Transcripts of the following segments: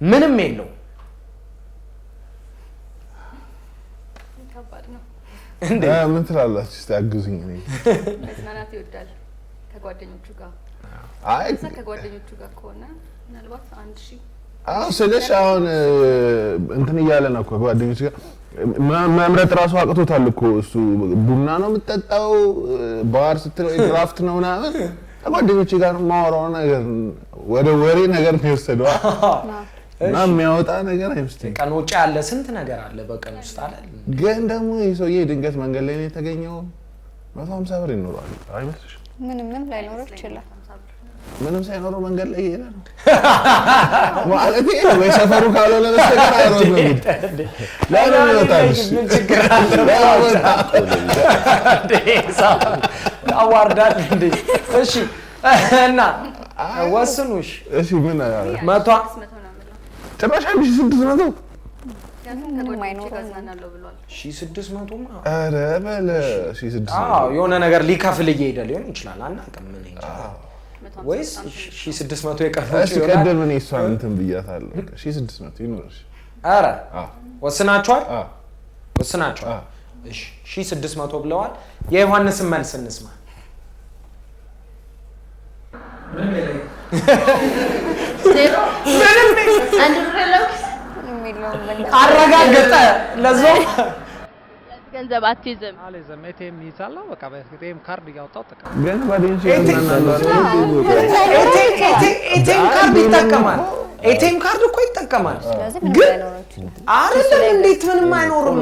ምንም የለው ከባድ ነው እንዴ ምን ትላላችሁ እስቲ አግዙኝ እኔ መዝናናት ይወዳል ከጓደኞቹ ጋር አይ ከጓደኞቹ ጋር ከሆነ ምናልባት 1000 ስለሽ አሁን እንትን እያለ ነው እኮ ጓደኞች ጋር መምረጥ ራሱ አቅቶታል እኮ እሱ ቡና ነው የምጠጣው ባር ስትለው ድራፍት ነው ምናምን ጓደኞች ጋር ማወራው ነገር ወደ ወሬ ነገር ነው የወሰደው እና የሚያወጣ ነገር አይመስልም ቀን ውጪ ያለ ስንት ነገር አለ በቀን ውስጥ አይደል ግን ደግሞ ይሰውዬ ድንገት መንገድ ላይ ነው የተገኘው 150 ብር ይኖራል አይመስልሽ ምንም ላይኖር ይችላል ምንም ሳይኖረው መንገድ ላይ ይሄዳል ማለት ወይ ሰፈሩ ካልሆነ በስተቀር አይሮጥም ለምን ይወጣልሽ ምን ችግር አለ አዋርዳት እንዴ እሺ እና ወስኑሽ እሺ ምን መቷ ጭራሽ 1600 ምንም አይኖርም 1600 ማ ኧረ በለ 1600 አዎ የሆነ ነገር ሊከፍል እየሄደ ሊሆን ይችላል አናውቅም ምን እንጃ ወይስ 1600 የቀረው እሺ ቀደም እኔ እሷን እንትን ብያታለሁ 1600 ይኖርሽ ኧረ ወስናችኋል ወስናችኋል እሺ 1600 ብለዋል የዮሐንስን መልስ እንስማ አረጋገጠ ለዛው ገንዘብ አትይዝም አለዘም ኤቲኤም ይዛላ በቃ በኤቲኤም ካርድ ያወጣው ተቀበል ግን ባዲንሽ ያናናሉ ኤቲኤም ካርድ ይጠቀማል ኤቲኤም ካርድ እኮ ይጠቀማል ግን አይደለም እንዴት ምንም አይኖርም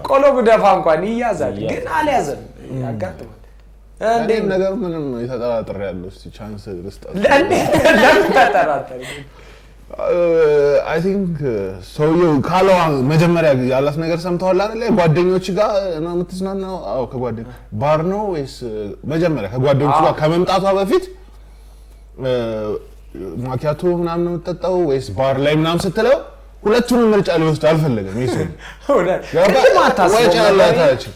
ቆሎ ብደፋ እንኳን ይያዛል ግን አልያዘም ያጋጥማል እንዴ ነገር ምንም የተጠራጠረ ያለው እስቲ ቻንስ ልስጣት ለምን ተጠራጠረ I think ሰውየው ካለው መጀመሪያ ያላት ነገር ሰምተዋል አይደል ጓደኞች ጋር ነው የምትዝናናው አዎ ከጓደኞች ባር ነው ወይስ መጀመሪያ ከጓደኞች ጋር ከመምጣቷ በፊት ማኪያቶ ምናምን ነው የምትጠጣው ወይስ ባር ላይ ምናምን ስትለው ሁለቱንም ምርጫ ሊወስድ አልፈለገም ይሰል ቅድም አታስበው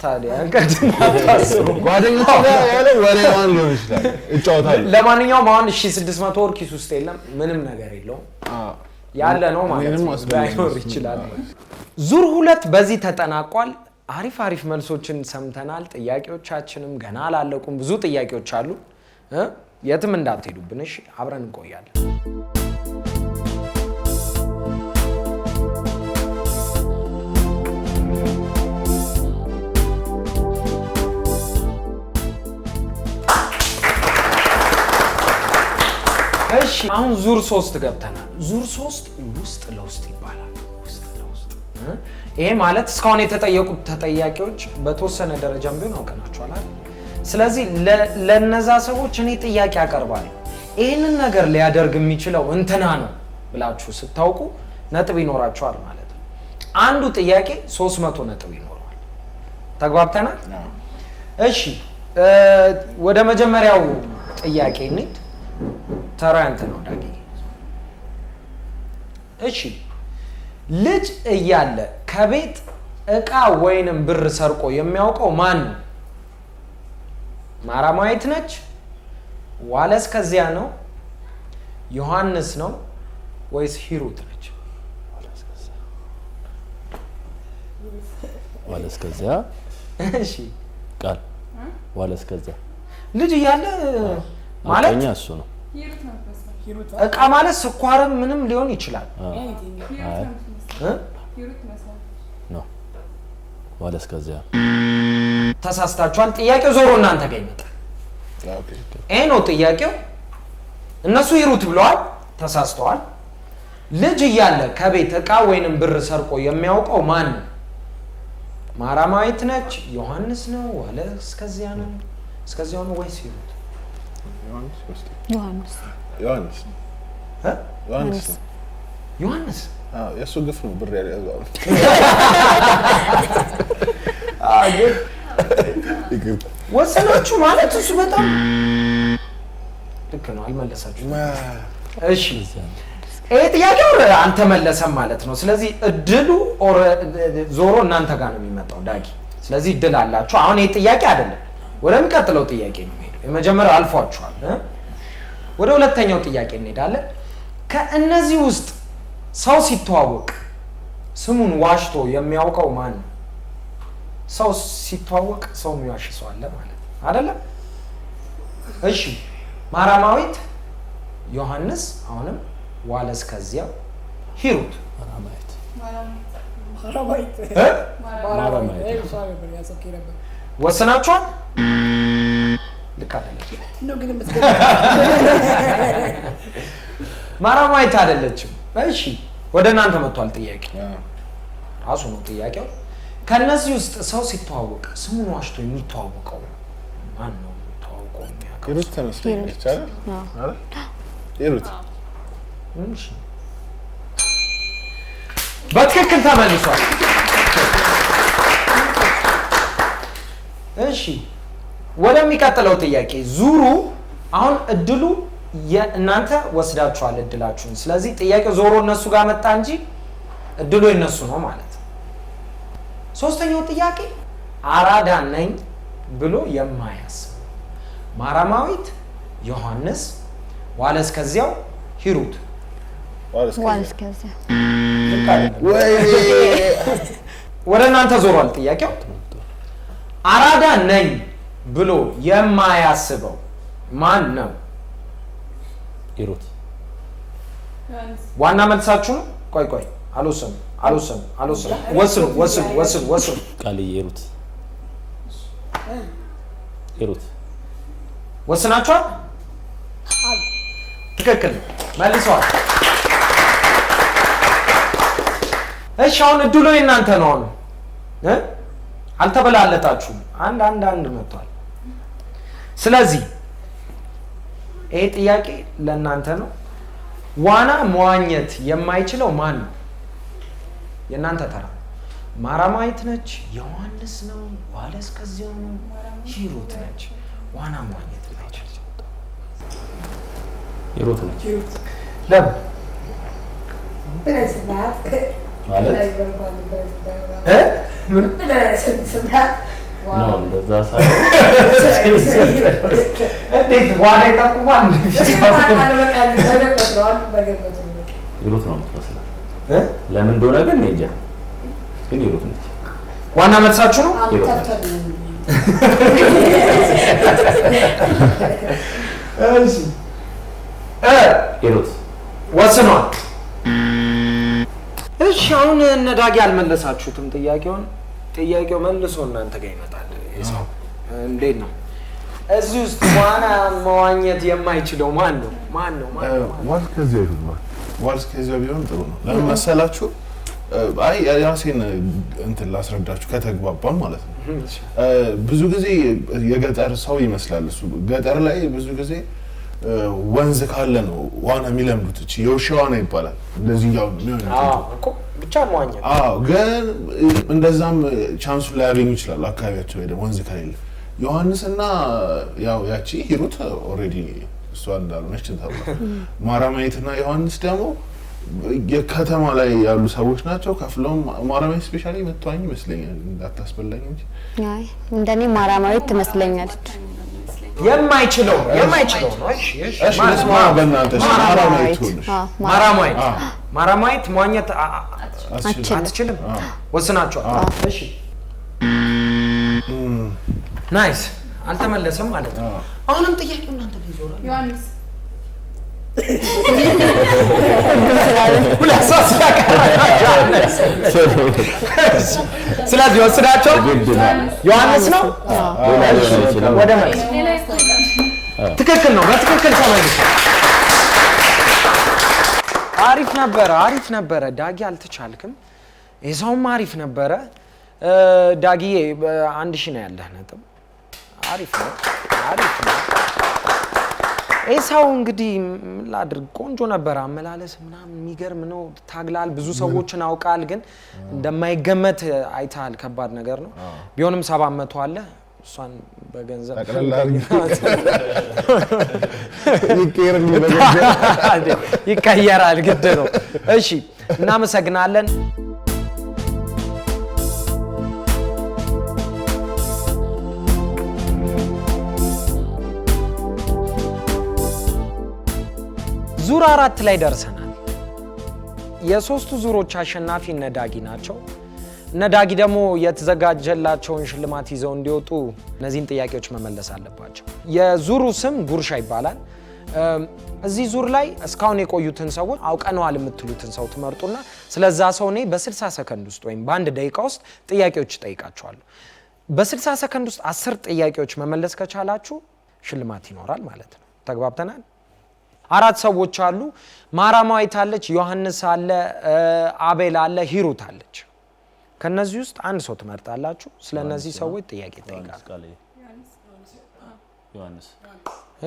ታዲያ ቅድም አታስበው ጓደኞች ጋር ያለው ወሬዋን ሊሆን ይችላል እጫወታለሁ ለማንኛውም አሁን 1600 ወር ኪስ ውስጥ የለም ምንም ነገር የለውም ያለ ነው ማለት ነው ባይኖር ይችላል ዙር 2 በዚህ ተጠናቋል አሪፍ መልሶችን ሰምተናል ጥያቄዎቻችንም ገና አላለቁም ብዙ ጥያቄዎች አሉ የትም እንዳትሄዱብን እሺ አብረን እንቆያለን እሺ አሁን ዙር 3 ገብተናል ዙር 3 ውስጥ ለውስጥ ይባላል ውስጥ ለውስጥ ይሄ ማለት እስካሁን የተጠየቁት ተጠያቂዎች በተወሰነ ደረጃም ቢሆን አውቀናቸዋል አይደል ስለዚህ ለነዛ ሰዎች እኔ ጥያቄ አቀርባለሁ ይሄንን ነገር ሊያደርግ የሚችለው እንትና ነው ብላችሁ ስታውቁ ነጥብ ይኖራችኋል ማለት ነው አንዱ ጥያቄ 300 ነጥብ ይኖራል ተግባብተናል እሺ ወደ መጀመሪያው ጥያቄ እንሂድ ተራንተ ነው ዳጊ እሺ ልጅ እያለ ከቤት እቃ ወይንም ብር ሰርቆ የሚያውቀው ማን ነው ማራማዊት ነች ዋለስ ከዚያ ነው ዮሐንስ ነው ወይስ ሂሩት ነች ዋለስ ከዚያ እሺ ቃል ዋለስ ከዚያ ልጅ እያለ ማለት አቀኛ እሱ ነው እቃ ማለት ስኳርም ምንም ሊሆን ይችላል ነው ዋለስ ከዚያ ተሳስታችኋል ጥያቄው ዞሮ እናንተ ጋር ይመጣል ይሄ ነው ጥያቄው እነሱ ሂሩት ብለዋል ተሳስተዋል ልጅ እያለ ከቤት እቃ ወይንም ብር ሰርቆ የሚያውቀው ማን ነው ማራማዊት ነች ዮሐንስ ነው ዋለስ ከዚያ ነው እስከዚያው ነው ወይስ ሂሩት ዮሐንስ የሱ ግፍ ነው ብር ያለው ወሰናችሁ ማለት እሱ በጣም ልክ ነው አልመለሳችሁም እሺ ይሄ ጥያቄው አልተመለሰም ማለት ነው ስለዚህ እድሉ ዞሮ እናንተ ጋር ነው የሚመጣው ዳጊ ስለዚህ እድል አላችሁ አሁን ይሄ ጥያቄ አይደለም ወደሚቀጥለው ጥያቄ ነው የመጀመሪያው አልፏችኋል ወደ ሁለተኛው ጥያቄ እንሄዳለን። ከእነዚህ ውስጥ ሰው ሲተዋወቅ ስሙን ዋሽቶ የሚያውቀው ማን ነው? ሰው ሲተዋወቅ ሰው የሚዋሽ ሰው አለ ማለት አይደለም? እሺ ማራማዊት፣ ዮሐንስ፣ አሁንም ዋለስ፣ ከዚያው ሂሩት። ማራማየት ወስናችኋል? ልክ አይደለች። ማራማዊት አይደለችም። እሺ ወደ እናንተ መጥቷል ጥያቄ። ራሱ ነው ጥያቄው። ከነዚህ ውስጥ ሰው ሲተዋወቅ ስሙን ዋሽቶ የሚተዋወቀው ማን ነው? ተዋውቀው የሚያውቀው ሂሩት ተመስለኛለች አይደል? ሂሩት እሺ በትክክል ተመልሷል። እሺ ወደሚቀጥለው ጥያቄ ዙሩ። አሁን እድሉ የእናንተ ወስዳችኋል እድላችሁን። ስለዚህ ጥያቄው ዞሮ እነሱ ጋር መጣ እንጂ እድሉ የነሱ ነው ማለት ነው። ሶስተኛው ጥያቄ አራዳ ነኝ ብሎ የማያስብ ማራማዊት፣ ዮሐንስ፣ ዋለስ፣ ከዚያው ሂሩት። ዋለስ ከዚያ ወደ እናንተ ዞሯል ጥያቄው። አራዳ ነኝ ብሎ የማያስበው ማን ነው? ሂሩት ዋና መልሳችሁ ነው። ቆይ አልወሰኑም። ወስኑ። ቃልዬ ሂሩት ወስናችኋል? ትክክል መልሰዋል። እሺ አሁን እድሉ የእናንተ ነው። አሁን አልተበላለጣችሁም። አንድ መጥቷል። ስለዚህ ይሄ ጥያቄ ለእናንተ ነው። ዋና መዋኘት የማይችለው ማን ነው? የእናንተ ተራ። ማራማዊት ነች፣ ዮሐንስ ነው፣ ዋለስ ከዚያው ነው፣ ሂሩት ነች። ዋና መዋኘት የማይችል ሂሩት ነች። ለምን ማለት ነው እንደዛ ሳይሆን እንዴት ዋና ይጠቁማል? ሂሩት ነው የምትመስለው። ለምን እንደሆነ ግን እኔ እንጃ፣ ግን ሂሩት ነች። ዋና መልሳችሁ ነው? ሂሩት ነች። እሺ ሂሩት ወስኗል። እሺ አሁን እነ ዳጊ አልመለሳችሁትም ጥያቄውን። ጥያቄው መልሶ እናንተ ጋር ይመጣል። ይሰው እንዴት ነው? እዚህ ውስጥ ዋና መዋኘት የማይችለው ማን ነው? ዋልስ ከዚያ ቢሆን ጥሩ ነው። ለምን መሰላችሁ? አይ የራሴን እንትን ላስረዳችሁ ከተግባባን ማለት ነው። ብዙ ጊዜ የገጠር ሰው ይመስላል እሱ። ገጠር ላይ ብዙ ጊዜ ወንዝ ካለ ነው ዋና የሚለምዱት። እቺ የውሻ ዋና ይባላል። እንደዚህ ያው ነው እኮ ብቻ መዋኘት። ግን እንደዛም ቻንሱን ላያገኙ ይችላል አካባቢያቸው ወይ ደግሞ ወንዝ ከሌለ። ዮሐንስና ያው ያቺ ሂሩት ኦልሬዲ እሷ እንዳልሆነች ታውቃለህ። ማራማዊትና ዮሐንስ ደግሞ የከተማ ላይ ያሉ ሰዎች ናቸው። ከፍለውም ማራማዊት ስፔሻሊ መጥቷኝ ይመስለኛል። እንዳታስበላኝ እንጂ አይ እንደኔ ማራማዊት ትመስለኛለች። የማይችለው ነው። እሺ ለስማ በእናትህ ማራማዊት መዋኘት አትችልም። ወስናችኋል? እሺ ናይስ። አልተመለሰም ማለት ነው። አሁንም ጥያቄው እናንተ ላይ ይዞራል። ዮሐንስ ስለዚህ ወስዳቸው ዮሐንስ ነው። ወደ መልስ ትክክል ነው። በትክክል ተመልሶ አሪፍ ነበረ። ዳጊ አልተቻልክም። ይኸውም አሪፍ ነበረ። ዳጊዬ 1000 ነው ያለህ ነጥብ። አሪፍ ነው። ኤሳው እንግዲህ ላድርግ ቆንጆ ነበር። አመላለስ ምናምን የሚገርም ነው። ታግላል፣ ብዙ ሰዎችን አውቃል። ግን እንደማይገመት አይታል። ከባድ ነገር ነው። ቢሆንም 700 አለ። እሷን በገንዘብ ይቀየራል፣ ግድ ነው። እሺ እናመሰግናለን። ዙር 4 ላይ ደርሰናል። የሶስቱ ዙሮች አሸናፊ ነዳጊ ናቸው። ነዳጊ ደግሞ የተዘጋጀላቸውን ሽልማት ይዘው እንዲወጡ እነዚህን ጥያቄዎች መመለስ አለባቸው። የዙሩ ስም ጉርሻ ይባላል። እዚህ ዙር ላይ እስካሁን የቆዩትን ሰዎች አውቀነዋል የምትሉትን ሰው ትመርጡና ስለዛ ሰው እኔ በ60 ሰከንድ ውስጥ ወይም በአንድ ደቂቃ ውስጥ ጥያቄዎች እጠይቃቸዋለሁ። በ60 ሰከንድ ውስጥ 10 ጥያቄዎች መመለስ ከቻላችሁ ሽልማት ይኖራል ማለት ነው። ተግባብተናል? 4 ሰዎች አሉ። ማራማዊት አለች፣ ዮሐንስ አለ፣ አቤል አለ፣ ሂሩት አለች። ከነዚህ ውስጥ አንድ ሰው ትመርጣላችሁ። ስለነዚህ ሰዎች ጥያቄ ይጠይቃል።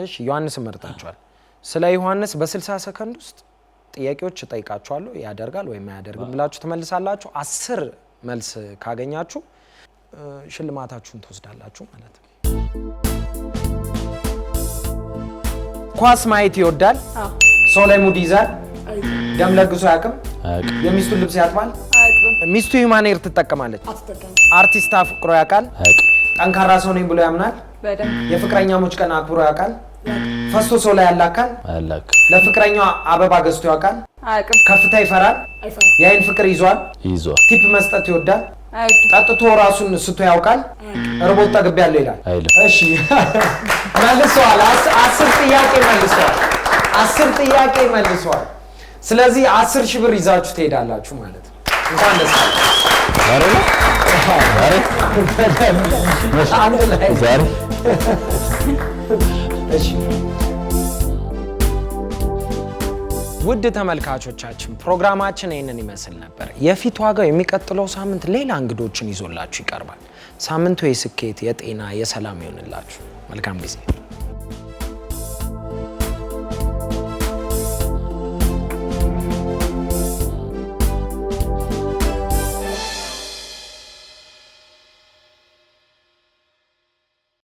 እሺ ዮሐንስ መርጣችኋል። ስለ ዮሐንስ በ60 ሰከንድ ውስጥ ጥያቄዎች እጠይቃችኋለሁ። ያደርጋል ወይም አያደርግም ብላችሁ ትመልሳላችሁ። 10 መልስ ካገኛችሁ ሽልማታችሁን ትወስዳላችሁ ማለት ነው። ኳስ ማየት ይወዳል። ሰው ላይ ሙድ ይዛል። ደም ለግሶ አያውቅም። የሚስቱን ልብስ ያጥባል። ሚስቱ ሂውማን ኤር ትጠቀማለች። አርቲስት አፍቅሮ ያውቃል። ጠንካራ ሰው ነኝ ብሎ ያምናል። የፍቅረኛሞች ቀን አክብሮ ያውቃል። ፈስቶ ሰው ላይ ያላካል። ለፍቅረኛው አበባ ገዝቶ ያውቃል። ከፍታ ይፈራል። የአይን ፍቅር ይዟል። ቲፕ መስጠት ይወዳል። ጠጥቶ ራሱን ስቶ ያውቃል። እርቦት ጠግቤያለሁ ይላል። እሺ መልሰዋል። 10 ጥያቄ መልሰዋል። 10 ጥያቄ መልሰዋል። ስለዚህ 10 ሺህ ብር ይዛችሁ ትሄዳላችሁ ማለት ነው። እንኳን ደስ አላችሁ። ውድ ተመልካቾቻችን ፕሮግራማችን ይህንን ይመስል ነበር። የፊት ዋጋው የሚቀጥለው ሳምንት ሌላ እንግዶችን ይዞላችሁ ይቀርባል። ሳምንቱ የስኬት፣ የጤና፣ የሰላም ይሆንላችሁ። መልካም ጊዜ